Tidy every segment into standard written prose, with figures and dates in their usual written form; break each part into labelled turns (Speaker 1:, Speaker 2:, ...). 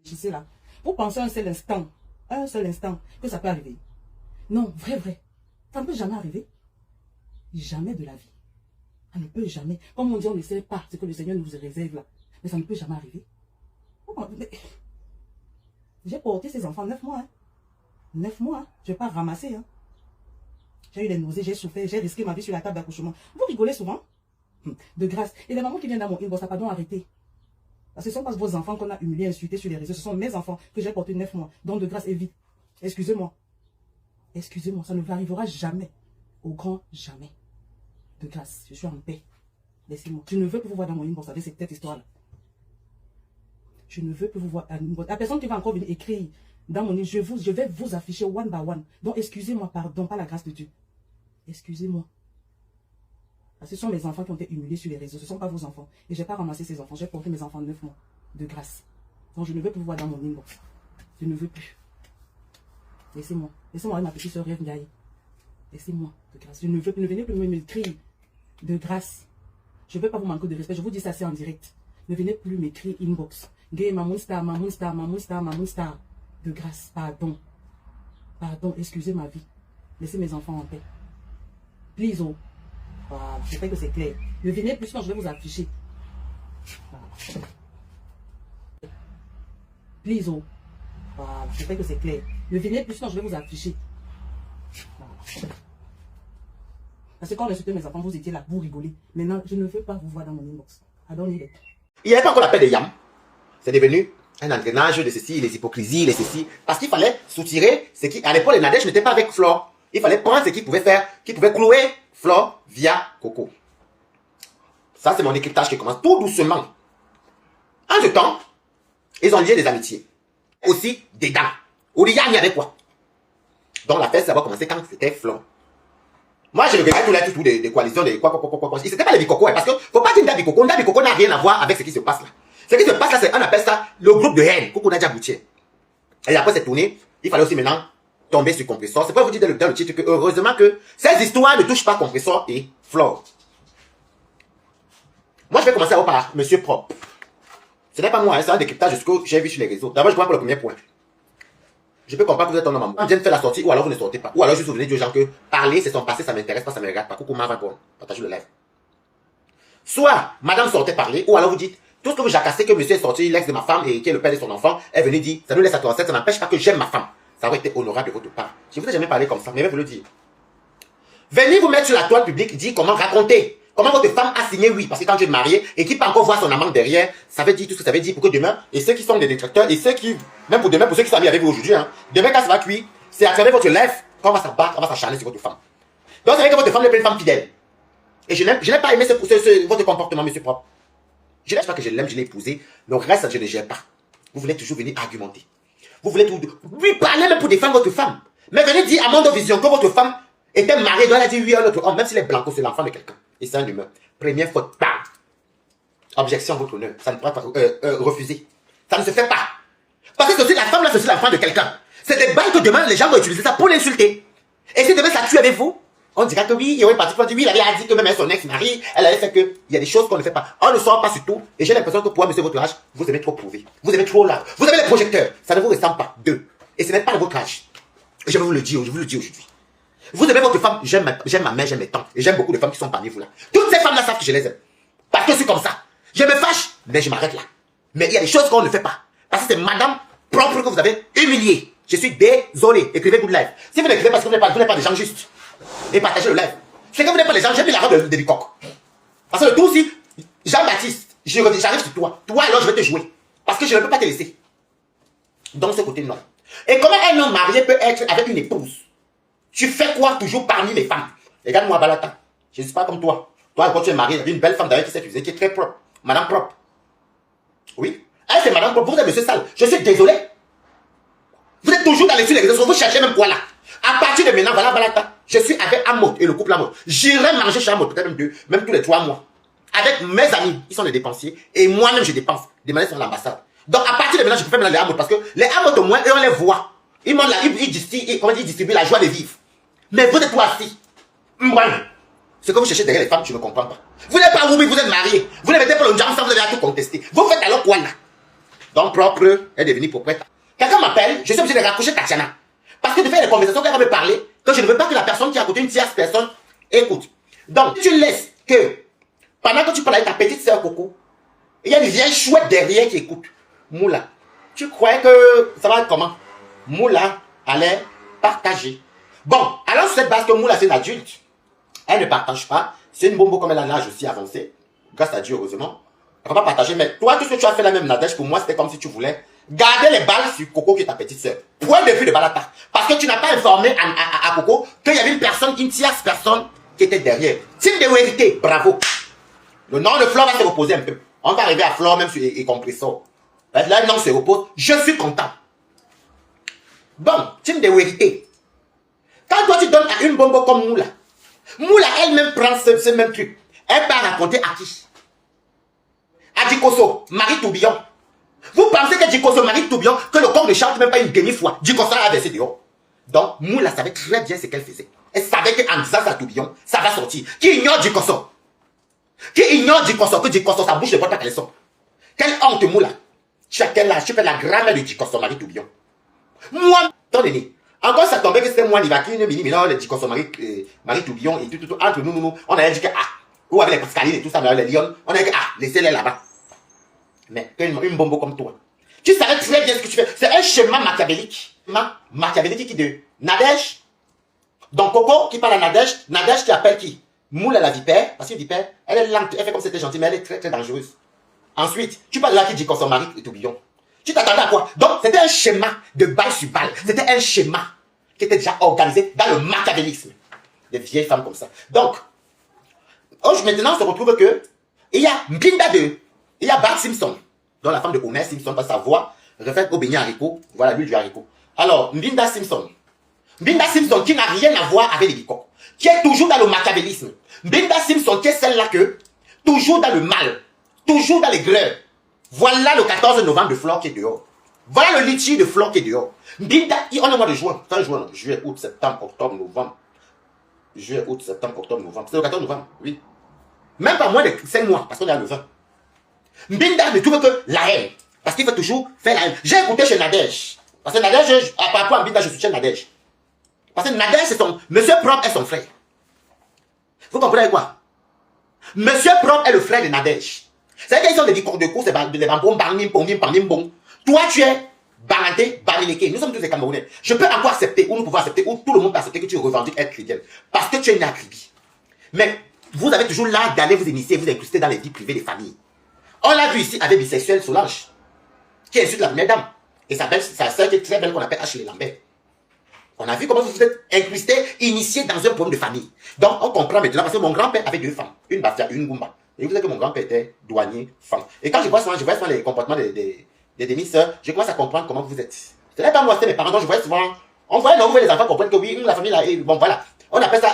Speaker 1: réfléchissez là. Vous pensez un seul instant que ça peut arriver. Non, vrai. Ça ne peut jamais arriver. Jamais de la vie. Ça ne peut jamais. Comme on dit, on ne sait pas ce que le Seigneur nous réserve là. Mais ça ne peut jamais arriver. J'ai porté ces enfants 9 mois. 9 mois. Je ne vais pas ramasser. J'ai eu des nausées, j'ai souffert, j'ai risqué ma vie sur la table d'accouchement. Vous rigolez souvent. De grâce. Et les mamans qui viennent dans mon inbox, ça pardon, arrêtez. Parce que ce ne sont pas vos enfants qu'on a humiliés, insultés sur les réseaux. Ce sont mes enfants que j'ai portés 9 mois. Donc de grâce, évite. Excusez-moi. Excusez-moi, ça ne vous arrivera jamais. Au grand jamais. De grâce, je suis en paix. Laissez-moi. Je ne veux plus vous voir dans mon inbox avec cette histoire-là. Je ne veux plus vous voir. La personne qui va encore venir écrire dans mon inbox, je vais vous afficher one by one. Donc excusez-moi, pardon, par la grâce de Dieu. Excusez-moi. Parce que ce sont mes enfants qui ont été humiliés sur les réseaux. Ce ne sont pas vos enfants. Et je n'ai pas ramassé ces enfants. J'ai porté mes enfants 9 mois. De grâce. Donc je ne veux plus vous voir dans mon inbox. Je ne veux plus. Laissez-moi. Laissez-moi avec ma petite soeur Rêve Ndiaye. Laissez-moi. De grâce. Je ne veux plus. Ne venez plus m'écrire. De grâce. Je ne veux pas vous manquer de respect. Je vous dis ça, c'est en direct. Ne venez plus m'écrire inbox. Gay, maman star. De grâce. Pardon. Pardon. Excusez ma vie. Laissez mes enfants en paix. Please, oh. Voilà, j'espère que c'est clair. Ne venez plus, sinon je vais vous afficher. Voilà. Please, oh. Voilà, j'espère que c'est clair. Ne venez plus, sinon je vais vous afficher. Voilà. Parce que quand on insultait mes enfants, vous étiez là, vous rigolez. Maintenant, je ne veux pas vous voir dans mon inbox. Il
Speaker 2: n'y avait pas encore la paix de Yam. C'est devenu un engrenage de ceci, les hypocrisies, les ceci. Parce qu'il fallait soutirer ce qui, à l'époque, les Nadège n'étaient pas avec Flore. Il fallait prendre ce qu'ils pouvaient faire, qu'ils pouvaient clouer Flore via Coco. Ça, c'est mon écryptage qui commence tout doucement. En ce temps, ils ont lié des amitiés. Aussi des dents. Oulia, il y avait quoi? Donc la fête, ça va commencer quand c'était Flore. Moi, je regarde tous les trucs des coalitions, des quoi. C'était pas les bicocos, parce que faut pas dire une bicocos. Une bicocos n'a rien à voir avec ce qui se passe là. Ce qui se passe là, on appelle ça le groupe de haine. Coco Nadia Boutier. Et après cette tournée, il fallait aussi maintenant tomber sur Compressor. C'est pour vous dire dans le titre que heureusement que ces histoires ne touchent pas Compressor et Flore. Moi, je vais commencer par Monsieur Propre. Ce n'est pas moi, hein, c'est un décryptage de ce que j'ai vu sur les réseaux. D'abord, je vois pour le premier point. Je peux comprendre que vous êtes un homme. Quand vient de faire la sortie, ou alors vous ne sortez pas. Ou alors juste vous venez dire aux gens que parler, c'est son passé, ça m'intéresse pas, ça me regarde pas. Coucou, ma bon, partagez le live. Soit, madame sortait parler, ou alors vous dites, tout ce que vous jacassez que monsieur est sorti, l'ex de ma femme et qui est le père de son enfant, est venu dire, ça nous laisse à toi, ça n'empêche pas que j'aime ma femme. Ça aurait été honorable de votre part. Je ne vous ai jamais parlé comme ça, mais je vais vous le dire. Venez vous mettre sur la toile publique, dire comment raconter. Comment votre femme a signé oui, parce que quand tu es marié et qui peut encore voir son amant derrière, ça veut dire tout ce que ça veut dire pour que demain, et ceux qui sont des détracteurs, et ceux qui, même pour demain, pour ceux qui sont amis avec vous aujourd'hui, hein, demain quand ça va cuire, c'est à travers votre lèvre qu'on va s'abattre, on va s'acharner sur votre femme. Donc c'est vrai que votre femme n'est pas une femme fidèle. Et je n'ai pas aimé votre comportement, monsieur Propre. Je ne sais pas que je l'aime, je l'ai épousé, le reste, je ne gère pas. Vous voulez toujours venir argumenter. Vous voulez tout, oui, parler même pour défendre votre femme. Mais venez dire à Mondo Vision que votre femme était mariée, donc elle a dit oui à l'autre homme, même s'il est blanco, c'est l'enfant de quelqu'un. Et c'est un humain. Première faute, bam. Objection à votre honneur. Ça ne pourra pas refuser. Ça ne se fait pas. Parce que la femme là, c'est aussi l'enfant de quelqu'un. C'est des balles que demain, les gens vont utiliser ça pour l'insulter. Et si demain ça tue avec vous, on dira que oui, il y aurait une partie pour dire oui, il avait dit que même son ex-mari, elle avait fait que, il y a des choses qu'on ne fait pas. On ne sort pas sur tout. Et j'ai l'impression que pour monsieur votre âge, vous aimez trop prouver. Vous aimez trop là. Vous avez les projecteurs. Ça ne vous ressemble pas. Deux. Et ce n'est pas de votre âge. Et je vais vous le dire, aujourd'hui. Vous aimez votre femme, j'aime ma mère, j'aime mes tantes. Et j'aime beaucoup de femmes qui sont parmi vous là. Toutes ces femmes-là savent que je les aime. Parce que c'est comme ça. Je me fâche, mais je m'arrête là. Mais il y a des choses qu'on ne fait pas. Parce que c'est madame propre que vous avez humiliée. Je suis désolé. Écrivez good live. Si vous n'écrivez pas, parce que vous n'êtes pas des gens justes. Et partagez le live. C'est que vous n'êtes pas des gens, j'ai mis la robe de Bicoque. Parce que le tout aussi, Jean-Baptiste, j'arrive sur toi. Toi alors je vais te jouer. Parce que je ne peux pas te laisser. Donc ce côté non. Et comment un homme marié peut être avec une épouse? Tu fais quoi toujours parmi les femmes? Regarde-moi Balata. Je ne suis pas comme toi. Toi, quand tu es marié, il y avait une belle femme d'ailleurs qui s'est fusée, qui est très propre. Madame propre. Oui. Elle, c'est madame propre. Vous êtes monsieur sale. Je suis désolé. Vous êtes toujours dans les réseaux sociaux. Vous cherchez même quoi là? À partir de maintenant, voilà Balata. Je suis avec Amot et le couple Amot. J'irai manger chez Amot, peut-être même deux, même tous les 3 mois. Avec mes amis, ils sont les dépensiers. Et moi-même, je dépense. Des manières sur l'ambassade. Donc, à partir de maintenant, je peux faire maintenant les Amot. Parce que les Amot, au moins, eux, on les voit. Ils distribuent la joie de vivre. Mais vous êtes assis. Ce que vous cherchez derrière les femmes, je ne comprends pas. Vous n'êtes pas vous, mais vous êtes mariés. Vous ne mettez pas le jambes, vous avez à tout contester. Vous faites alors quoi là? Donc propre est devenu proprette. Quelqu'un m'appelle, je suis obligé de raccrocher Tatiana. Parce que de faire des conversations qu'elle va me parler, que je ne veux pas que la personne qui a côté une tierce personne écoute. Donc, tu laisses que, pendant que tu parles avec ta petite sœur Coco, il y a une vieille chouette derrière qui écoute. Moula, tu croyais que ça va être comment? Moula allait partager. Bon, alors sur cette base que Moula c'est une adulte, elle ne partage pas. C'est une bombe comme elle a l'âge aussi avancé. Grâce à Dieu, heureusement. Elle ne va pas partager. Mais toi, tout ce que tu as fait la même Nadège, pour moi, c'était comme si tu voulais garder les balles sur Coco qui est ta petite sœur. Point de vue de Balata. Parce que tu n'as pas informé à Coco qu'il y avait une personne, une tierce personne qui était derrière. Signe de vérité, bravo. Le nom de Flore va se reposer un peu. On va arriver à Flore même sur et compressor. Là, le nom se repose. Je suis content. Bon, signe de vérité. Quand toi tu donnes à une bombe comme Moula, Moula elle-même prend ce même truc. Elle part raconter à qui? À Dikosso, Marie Tourbillon. Vous pensez que Dikosso, Marie Tourbillon, que le corps ne chante même pas une demi-fois. Dikosso a versé dehors. Donc, Moula savait très bien ce qu'elle faisait. Elle savait qu'en disant ça à Tourbillon, ça va sortir. Qui ignore Dikosso? Qui ignore Dikosso? Que Dikosso, sa bouche ne porte pas caleçon. Quelle honte, Moula. Tu as quel âge? Tu fais la grand-mère de Dikosso, Marie Tourbillon. Moi, ton aîné. Encore ça tombait que c'était moi, Nivaki, le Dikosso, Marie Tourbillon et tout, entre nous, on avait dit que, ou avec les Pascalines et tout ça, les lions, on avait dit que, laissez-les là-bas. Mais, une bombe comme toi, tu savais très bien ce que tu fais. C'est un schéma machiavélique. Machiavélique qui de Nadège. Donc, Coco qui parle à Nadège, Nadège qui appelle qui? Moule à la vipère, parce que vipère, elle est lente, elle fait comme si c'était gentil, mais elle est très très dangereuse. Ensuite, tu parles là qui dit qu'on son mari et tourbillon. Tu t'attendais à quoi? Donc, c'était un schéma de balle sur balle. C'était un schéma qui était déjà organisé dans le machiavélisme. Des vieilles femmes comme ça. Donc, maintenant, on se retrouve que il y a Mbinda 2. Il y a Bart Simpson, dont la femme de Homer Simpson, par sa voix, refait au beignet haricot. Voilà, l'huile du haricot. Alors, Mbinda Simpson. Mbinda Simpson qui n'a rien à voir avec les bicoques. Qui est toujours dans le machiavélisme. Mbinda Simpson qui est celle-là que, toujours dans le mal. Toujours dans les grèves. Voilà le 14 novembre de Flore qui est dehors. Voilà le litchi de Flore qui est dehors. Mbinda, on est au mois de juin. Fin juin, juillet, août, septembre, octobre, novembre. Juillet, août, septembre, octobre, novembre. C'est le 14 novembre, oui. Même pas moins de 5 mois, parce qu'on est à le 20. Mbinda ne trouve que la haine. Parce qu'il faut toujours faire la haine. J'ai écouté chez Nadège. Parce que Nadège, par rapport à Mbinda, je soutiens Nadège. Parce que Nadège, c'est son... Monsieur Propre est son frère. Vous comprenez quoi? Monsieur Propre est le frère de Nadège. C'est-à-dire qu'ils ont des discours de cours, c'est des bambons, bangim, pongim, pangim, bon. Toi, tu es Baranté, Barileke. Nous sommes tous des Camerounais. Je peux encore accepter, ou nous pouvons accepter, ou tout le monde peut accepter que tu revendiques être chrétienne. Parce que tu es né à Kribi. Mais vous avez toujours l'art d'aller vous initier, vous incruster dans les vies privées des familles. On l'a vu ici avec bisexuel Solange, qui insulte la première dame. Et sa sœur qui est très belle qu'on appelle Ashley Lambert. On a vu comment vous vous êtes incrusté, initié dans un problème de famille. Donc on comprend maintenant, parce que mon grand-père avait 2 femmes, une Bafia, une Goumba. Et vous savez que mon grand-père était douanier, femme. Et quand je vois souvent les comportements des demi-sœurs, je commence à comprendre comment vous êtes. Ce n'est pas moi, c'est mes parents, donc je vois souvent, on voit les enfants comprennent que oui, la famille là, et bon voilà. On appelle ça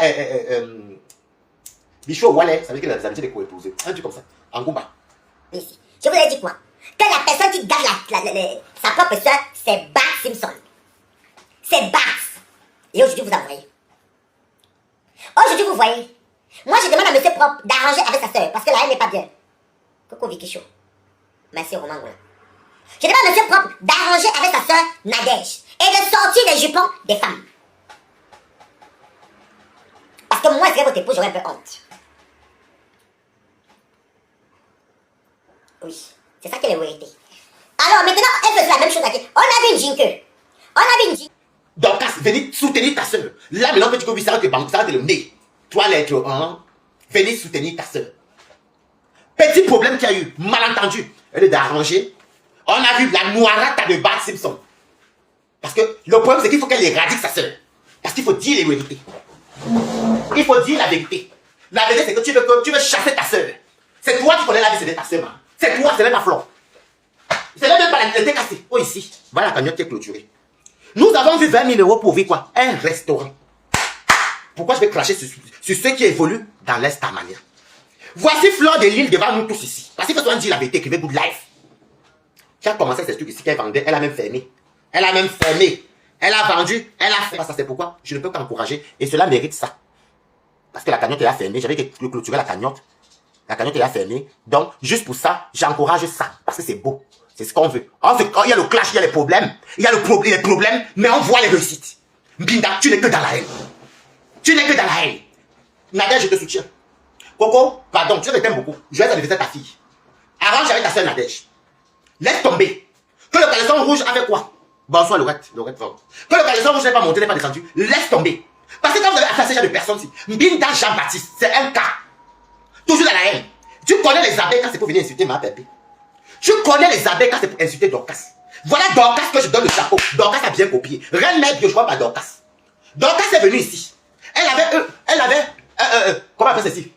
Speaker 2: Bichot Wallet, ça veut dire que les amitiés des co-épousés. Un truc comme ça, en Goumba.
Speaker 3: Ici. Je vous ai dit quoi? Que la personne qui garde sa propre soeur, c'est Bart Simpson. C'est Bart. Et aujourd'hui, vous en voyez. Aujourd'hui, vous voyez. Moi, je demande à monsieur Propre d'arranger avec sa soeur, parce que là, elle n'est pas bien. Coco Vicky Show. Merci, Romain Goulin. Je demande à monsieur Propre d'arranger avec sa soeur Nadège et de sortir les jupons des femmes. Parce que moi, si j'avais votre épouse, j'aurais un peu honte. Oui, c'est ça qui est la vérité. Alors maintenant, elle faisait la même chose à qui? On a vu une jingle. On a vu une jingle.
Speaker 2: Donc, venez soutenir ta soeur. Là, maintenant que tu vois ça, ça le nez. Toi, l'être 1, venez soutenir ta soeur. Petit problème qu'il y a eu, malentendu. Elle est d'arranger. On a vu la noirata de Bart Simpson. Parce que le problème, c'est qu'il faut qu'elle éradique sa soeur. Parce qu'il faut dire les vérités. Il faut dire la vérité. La vérité, c'est que tu veux chasser ta soeur. C'est toi qui connais la vie de ta soeur. C'est toi, c'est même pas Flore. C'est même pas la tête cassée. Oh, ici. Voilà la cagnotte qui est clôturée. Nous avons vu 20 000 € pour ouvrir quoi? Un restaurant. Pourquoi je vais cracher sur ceux qui évoluent dans l'Est Tamania? Voici Flore de Lille devant nous tous ici. Parce qu'il faut souvent dire la vérité, écrivez Good Life. Qui a commencé ces trucs ici qu'elle vendait, elle a même fermé. Elle a même fermé. Elle a vendu, elle a fait. Ça, c'est pourquoi je ne peux qu'encourager. Et cela mérite ça. Parce que la cagnotte est à fermer. J'avais clôturé la cagnotte. La cagnotte est à fermer. Donc, juste pour ça, j'encourage ça. Parce que c'est beau. C'est ce qu'on veut. Il y a le clash, il y a les problèmes. Il y a les problèmes, mais on voit les réussites. Mbinda, tu n'es que dans la haine. Tu n'es que dans la haine. Nadège, je te soutiens. Coco, pardon, tu t'aimes beaucoup. Je vais t'anniverser ta fille. Arrange avec ta soeur Nadège. Laisse tomber. Que le caleçon rouge avec quoi? Bonsoir Laurette. Que le caleçon rouge n'est pas monté, n'est pas descendu. Laisse tomber. Parce que quand vous avez affaire à ce genre de personnes, Mbinda Jean-Baptiste, c'est un cas. Toujours dans la haine. Tu connais les abeilles quand c'est pour venir insulter ma pépé. Tu connais les abeilles quand c'est pour insulter Dorcas. Voilà Dorcas que je donne le chapeau. Dorcas a bien copié. Reine mère bio, je vois pas Dorcas. Dorcas est venue ici. Elle avait, comment on appelle ceci?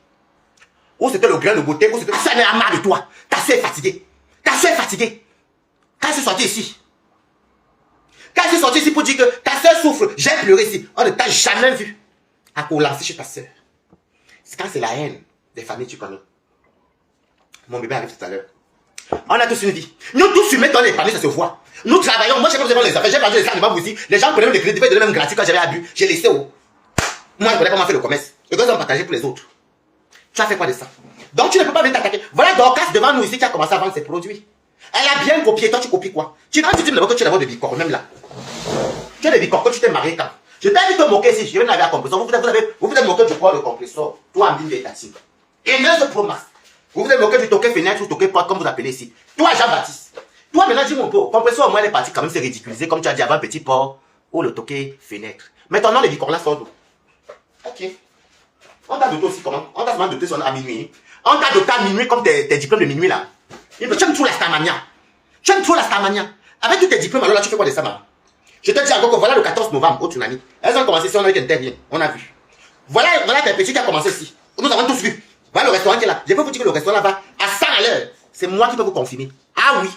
Speaker 2: Où c'était le grain de beauté, où c'était, ça n'est marre de toi. Ta soeur est fatiguée. Ta soeur est fatiguée. Quand elle s'est sortie ici. Quand elle s'est sortie ici pour dire que ta soeur souffre, j'ai pleuré ici. On ne t'a jamais vu. À quoi lancer chez ta soeur. Quand c'est la haine des familles, tu connais. Mon bébé arrive tout à l'heure. On a tous une vie. Nous tous humains dans les familles, ça se voit. Nous travaillons. Moi, je sais pas vous avez les affaires. J'ai vendu les sacs de bambou aussi. Les gens prenaient le crédit, de même gratuit quand j'avais abus. J'ai laissé où. Moi, je ne connais pas comment faire le commerce. Et quand ils ont partagé pour les autres. Tu as fait quoi de ça? Donc, tu ne peux pas venir t'attaquer. Voilà Dorcas devant nous ici qui a commencé à vendre ses produits. Elle a bien copié. Toi, tu copies quoi? Tu dis d'abord que tu es d'abord de Bicor, même là. Tu es de Bicor, que tu t'es marié quand? Je t'ai dit de te moquer ici. Je viens d'arriver à compressor. Vous vous êtes moqué du poids de compressor. Toi, Ambine Vétative. Et ne se promasse. Vous vous êtes moqué du toquet fenêtre ou toquet porte, comme vous appelez ici. Toi, Jean-Baptiste. Toi, maintenant, dis mon pot. Compressor, au moins, elle est partie quand même se ridiculiser, comme tu as dit avant un petit port ou le toquet fenêtre. Maintenant, les Bicor là sortent d'où? Ok. On t'a doté aussi comment? On t'a seulement doté à minuit. On t'a doté à minuit comme tes diplômes de minuit là. Tu aimes trop la Starmania. Tu aimes trop la Starmania. Avec tous tes diplômes, alors là, tu fais quoi de ça, maman? Je te dis encore que voilà le 14 novembre au Tsunami. Elles ont commencé ici, on a vu qu'elles étaient on a vu. Voilà tes petits qui a commencé ici. Nous avons tous vu. Voilà le restaurant qui est là. Je peux vous dire que le restaurant là-bas, à 100 à l'heure. C'est moi qui peux vous confirmer. Ah oui.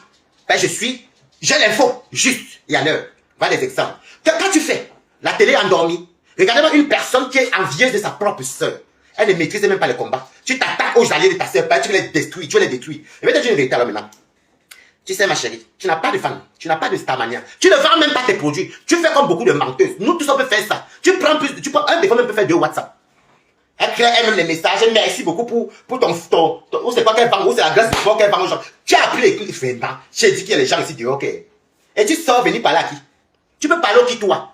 Speaker 2: Ben j'ai l'info juste et à l'heure. Voilà des exemples. Quand tu fais la télé endormie, regardez-moi une personne qui est envieuse de sa propre soeur. Elle ne maîtrise même pas les combats. Tu t'attaques aux alliés de ta soeur, tu les détruis, tu les détruis. Je vais te dire une vérité alors maintenant. Tu sais ma chérie, tu n'as pas de fan, tu n'as pas de Starmania. Tu ne vends même pas tes produits. Tu fais comme beaucoup de menteuses. Nous tous on peut faire ça. Tu prends un des fois même peut faire 2 WhatsApp. Elle crée elle-même les messages. Merci beaucoup pour ton ou c'est pas qu'elle vend, ou c'est la grâce de sport qu'elle vend aux gens. Tu as appelé les clients. J'ai dit qu'il y a les gens ici dehors, ok. Et tu sors venir parler à qui? Tu peux parler au qui toi?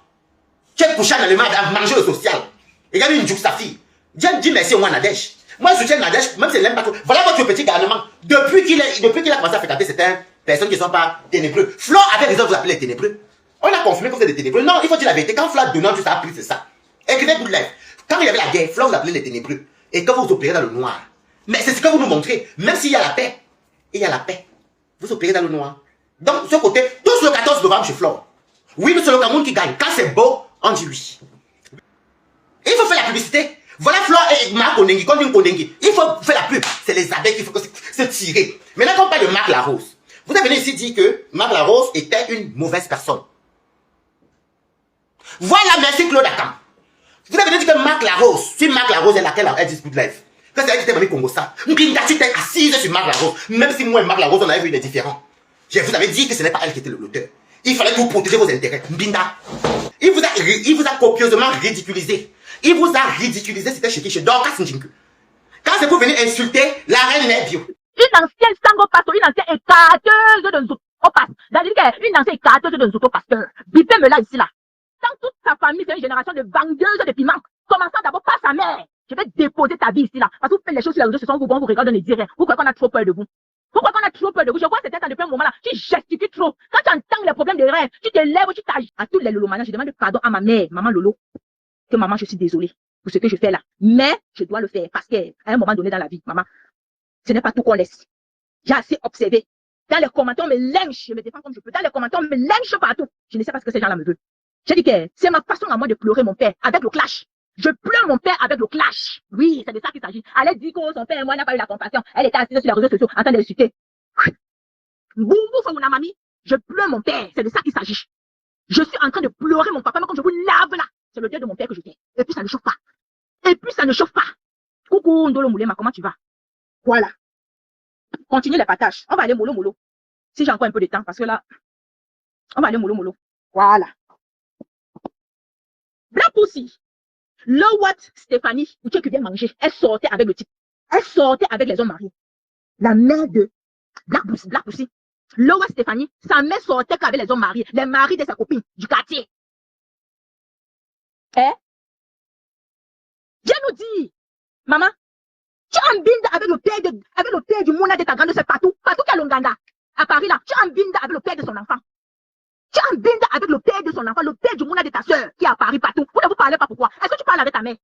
Speaker 2: Tu es couché en allemand à manger le social. Et regarde une joue sa fille. Dis merci au moins Nadège. Moi je soutiens Nadège, même si elle n'aime pas trop. Voilà votre petit garnement. Depuis qu'il a commencé à fréquenter certaines personnes qui ne sont pas ténébreux. Flo avait raison de vous appeler les ténébreux. On a confirmé que vous êtes des ténébreux. Non, il faut dire la vérité. Quand Flo a donné, tu as appris, c'est ça. Écrivez Good Life. Quand il y avait la guerre, Flo vous appelait les ténébreux. Et quand vous opérez dans le noir. Mais c'est ce que vous nous montrez. Même s'il y a la paix, il y a la paix. Vous opérez dans le noir. Donc, ce côté, tous le 14 novembre chez Flo. Oui, mais c'est le Cameroun qui gagne. Quand c'est beau, on dit oui. Il faut faire la publicité. Voilà Flo et Marc Ondengi, comme une Ondengi. Il faut faire la pub. C'est les abeilles qu'il faut se tirer. Maintenant, quand on parle de Marc Larose, vous avez venu ici dire que Marc Larose était une mauvaise personne. Voilà, merci Claude Akam. Vous avez dit que Marc Larose, si Marc Larose est laquelle elle dit Good Life. C'est elle qui était mamie Congo ça. Mbinda, tu t'es assise sur Marc Larose. Même si moi et Marc Larose, on avait vu des différents. Je vous avais dit que ce n'est pas elle qui était l'auteur. Il fallait que vous protéger vos intérêts. Mbinda. Il vous a copieusement ridiculisé. Il vous a ridiculisé, c'était chez Dorcas Njinku. Quand c'est pour venir insulter la reine mère bio.
Speaker 4: Une ancienne sango-pasteur, une ancienne écarteuse de Nzoto-Pasteur. C'est-à-dire une ancienne écarteuse de Nzoto-Pasteur. Bipez-me là, ici, là. Dans toute sa famille, c'est une génération de vendeuses de piments. Commençant d'abord par sa mère. Je vais déposer ta vie ici, là. Parce que vous faites les choses sur les réseaux, ce sont vous, bon, vous regardez, on ne dit rien. Vous croyez qu'on a trop peur de vous? Pourquoi qu'on a trop peur de vous? Je vois cette tête depuis un moment là. Tu gesticules trop. Quand tu entends les problèmes des rêves, tu te lèves, tu t'agis. À tous les Lolo maintenant, je demande pardon à ma mère, maman Lolo. Que maman, je suis désolée pour ce que je fais là. Mais je dois le faire parce qu'à un moment donné dans la vie, maman, ce n'est pas tout qu'on laisse. J'ai assez observé. Dans les commentaires, on me lynche. Je me défends comme je peux. Dans les commentaires, on me lynche partout. Je ne sais pas ce que ces gens-là me veulent. J'ai dit que c'est ma façon à moi de pleurer mon père avec le clash. Je pleure mon père avec le clash. Oui, c'est de ça qu'il s'agit. Elle dit que son père, moi, n'a pas eu la compassion. Elle était assise sur les réseaux sociaux en train de l'insulter. Vous, mon mamie, je pleure mon père. C'est de ça qu'il s'agit. Je suis en train de pleurer mon papa, mais comme je vous lave là. C'est le Dieu de mon père que je fais. Et puis ça ne chauffe pas. Et puis ça ne chauffe pas. Coucou, Ndolo Moulema, comment tu vas? Voilà. Continue les partages. On va aller mollo mollo. Si j'ai encore un peu de temps, parce que là, on va aller mollo mollo. Voilà. Black Pussy. Le what Stéphanie, ou tu es qui vient manger, elle sortait avec le type. Elle sortait avec les hommes mariés. La mère de Black Pussy. Loa Stéphanie, sa mère sortait qu'avec les hommes mariés, les maris de ses copines du quartier. Hein? Viens nous dire, maman, tu es en binde avec le père du Mouna de ta grande sœur Patou qui est à Longanda, à Paris là. Tu es en binde avec le père de son enfant. Tu es en binde avec le père de son enfant, le père du Mouna de ta sœur qui est à Paris Patou. Vous ne vous parlez pas pourquoi? Est-ce que tu parles avec ta mère?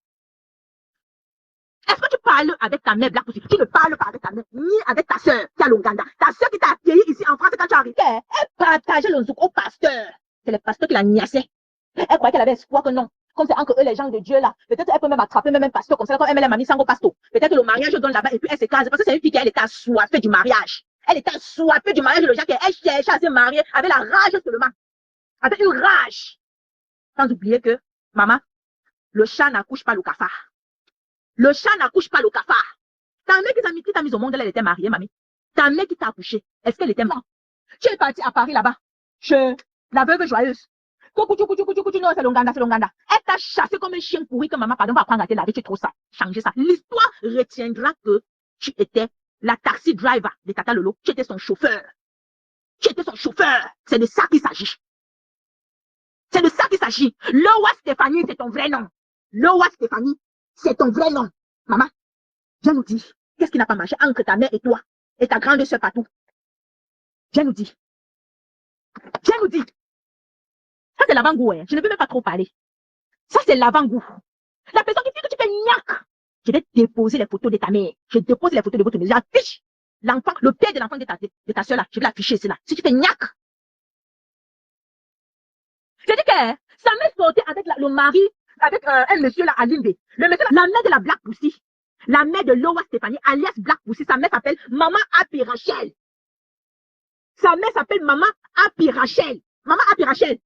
Speaker 4: Est-ce que tu parles avec ta mère Black Pussy? Tu ne parles pas avec ta mère, ni avec ta sœur qui est à Longanda. Ta sœur qui t'a accueilli ici en France quand tu arrives. Elle partageait le zouk au pasteur. C'est le pasteur qui la niassait. Elle croyait qu'elle avait espoir que non. Comme c'est entre eux les gens de Dieu là. Peut-être elle peut même attraper même un pasteur comme ça, comme elle m'a mis sango pasto. Peut-être le mariage donne là-bas et puis elle s'écrase. Parce que c'est une fille qui elle était assoiffée du mariage. Elle était assoiffée du mariage. Le gens qu'elle cherchait à se marier avec la rage seulement. Avec une rage. Sans oublier que, maman, le chat n'accouche pas le cafard. Le chat n'accouche pas le cafard. Ta mère qui t'a mis au monde, elle était mariée, mamie. Ta mère qui t'a accouché, est-ce qu'elle était morte? Tu es partie à Paris là-bas. La veuve joyeuse. Non, c'est Longanda, c'est Longanda. Elle t'a chassé comme un chien pourri que maman, pardon, va apprendre à te laver, tu es trop ça. Changer ça. L'histoire retiendra que tu étais la taxi driver de Tata Lolo. Tu étais son chauffeur. Tu étais son chauffeur. C'est de ça qu'il s'agit. C'est de ça qu'il s'agit. Loa Stéphanie, c'est ton vrai nom. Loa Stéphanie, c'est ton vrai nom. Maman, viens nous dire, qu'est-ce qui n'a pas marché entre ta mère et toi, et ta grande sœur Patou? Viens nous dire. Viens nous dire. Ça, c'est l'avant-goût, hein. Je ne peux même pas trop parler. Ça, c'est l'avant-goût. La personne qui dit que tu fais niaque. Je vais déposer les photos de ta mère. Je dépose les photos de votre mère. J'affiche l'enfant, le père de l'enfant de ta soeur là. Je vais l'afficher ici là. Si tu fais niaque. Je dis que sa mère sortait avec le mari, avec un monsieur là à Limbe. Le monsieur là, la mère de la Black Pussy. La mère de Loa Stéphanie, alias Black Pussy. Sa mère s'appelle Maman Happy Rachel. Sa mère s'appelle Maman Happy Rachel. Maman Happy Rachel.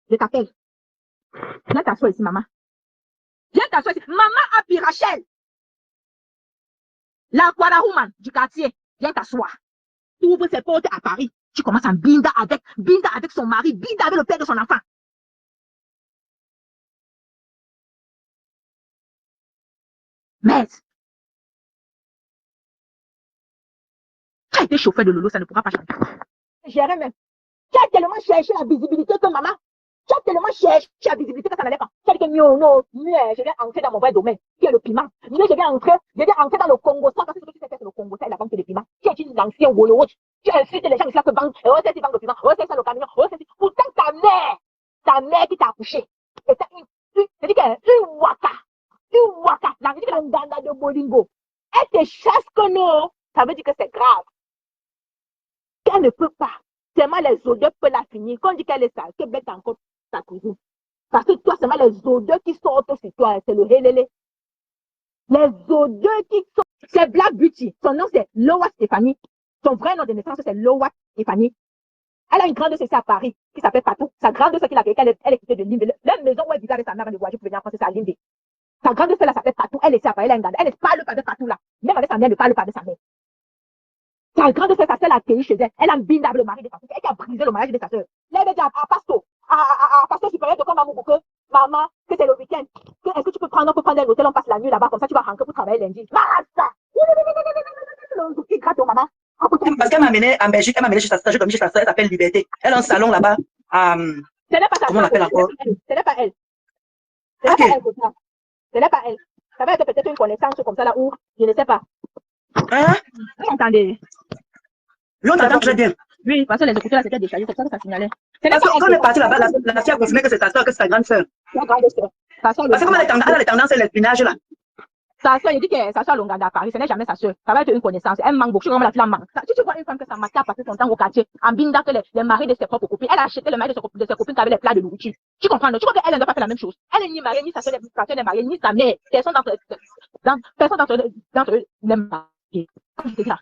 Speaker 4: Je t'appelle. Viens t'asseoir ici, maman. Viens t'asseoir ici. Maman Happy Rachel. La Woman du quartier. Viens t'asseoir. Tu ouvres ses portes à Paris. Tu commences à binda avec son mari, binda avec le père de son enfant. Mais, tu as été chauffeur de Lolo, ça ne pourra pas changer. Gérer même. Tu as tellement cherché la visibilité que maman, tu as tellement cherché la visibilité que ça n'allait pas. Tu as dit que non, je vais entrer dans mon vrai domaine, qui est le piment. Je vais entrer dans le Congo. Ça, parce que ce que tu sais faire, c'est le Congo, c'est la vente de piment. Tu es une ancienne Wolowatch. Tu insultes les gens qui savent que vendent, c'est ils vendent le piment, c'est ça le camion, c'est pourtant ta mère qui t'a accouché, était c'est dit une waka, la vie de la Nganda de Bolingo. Elle te chasse que non, ça veut dire que c'est grave. Qu'elle ne peut pas. Seulement les odeurs peuvent la finir. Quand on dit qu'elle est sale, qu'elle bête encore ta cuisine. Parce que toi, seulement les odeurs qui sortent sur toi, c'est le helele. Les odeurs qui sortent, c'est Black Beauty. Son nom, c'est Loa Stéphanie. Son vrai nom de naissance, c'est Loa Stéphanie. Elle a une grande sœur à Paris qui s'appelle Patou. Sa grande sœur qui l'a fait, elle est quittée de Limbe. La maison où elle vivait avec sa mère de voyage pour venir en France, c'est à Limbe. Sa grande sœur là s'appelle Patou. Elle est à Paris, elle ne parle pas de Patou là. Même avec sa mère, elle ne parle pas de sa mère. Sa grande sœur, sa sœur l'a accueillie chez elle. Elle a bindé avec le mari de sa sœur. Elle qui a brisé le mariage de sa sœur. Là, elle a dit à Pasto, à Pasto supérieur de comme Maman, que maman, que c'est le week-end. Est-ce que tu peux prendre un hôtel, on passe la nuit là-bas, comme ça tu vas rentrer pour travailler lundi. Massa! Qui gratte maman.
Speaker 5: Parce qu'elle m'a amené en Belgique, elle m'a amené chez sa sœur, j'ai dormi chez sa sœur, elle s'appelle Liberté. Elle a un salon là-bas.
Speaker 4: Ce n'est pas sa
Speaker 5: comment on l'appelle encore?
Speaker 4: Ce n'est pas elle. Ce n'est pas elle, ça. Ce n'est pas elle. Ça va être peut-être une connaissance comme ça là où, je ne sais pas.
Speaker 5: Hein?
Speaker 4: Vous entendez?
Speaker 5: Oui, on t'entend très bien.
Speaker 4: Oui, parce que les écouteurs, c'était déchargé, c'est ça que ça signalait.
Speaker 5: Parce que quand on est parti là-bas, la fille a confirmé que c'est sa soeur, que c'est sa grande sœur.
Speaker 4: La grande sœur. Parce que
Speaker 5: comme elle a les tendances et l'espionnage là.
Speaker 4: Sa soeur, il dit que sa soeur Longanda à Paris, ce n'est jamais sa soeur. Ça va être une connaissance. Elle manque beaucoup. Je sais comment la fille en manque. Si tu vois une femme que sa mère a passé son temps au quartier, en binda que les maris de ses propres copines, elle a acheté le mari de ses copines qui avaient les plats de nourriture. Tu comprends? Tu vois qu'elle n'a pas fait la même chose. Elle n'est ni mariée, ni sa soeur n'est mariée, ni sa mère. Personne d'entre eux n'est mariée. Comme je te dis là,